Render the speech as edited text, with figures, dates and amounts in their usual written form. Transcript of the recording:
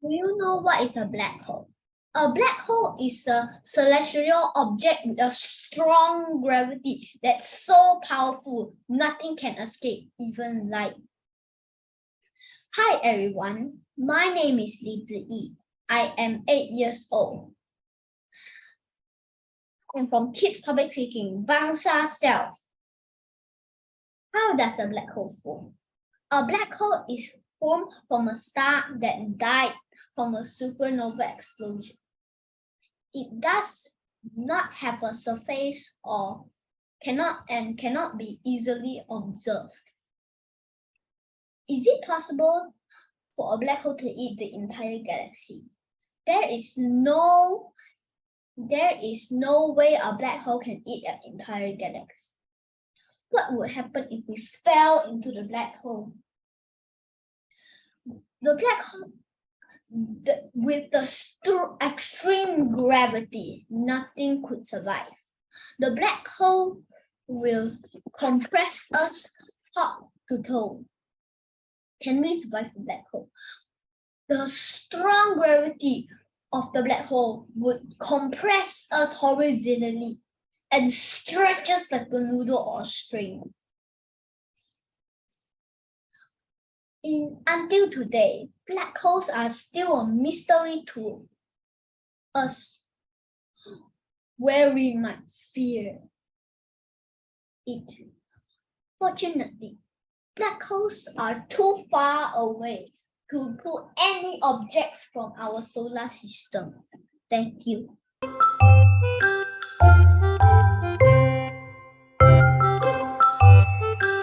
Do you know what is a black hole? A black hole is a celestial object with a strong gravity that's so powerful, nothing can escape, even light. Hi everyone, my name is Li Ziyi. I am 8 years old. I'm from Kids Public Speaking, Bangsa Self. How does a black hole form? A black hole is formed from a star that died from a supernova explosion. It does not have a surface or cannot be easily observed. Is it possible for a black hole to eat the entire galaxy? There is no way a black hole can eat an entire galaxy. What would happen if we fell into the black hole? The black hole, with the extreme gravity, nothing could survive. The black hole will compress us top to toe. Can we survive the black hole? The strong gravity of the black hole would compress us horizontally and stretch us like a noodle or a string. Until today, black holes are still a mystery to us, where we might fear it. Fortunately, black holes are too far away to pull any objects from our solar system. Thank you.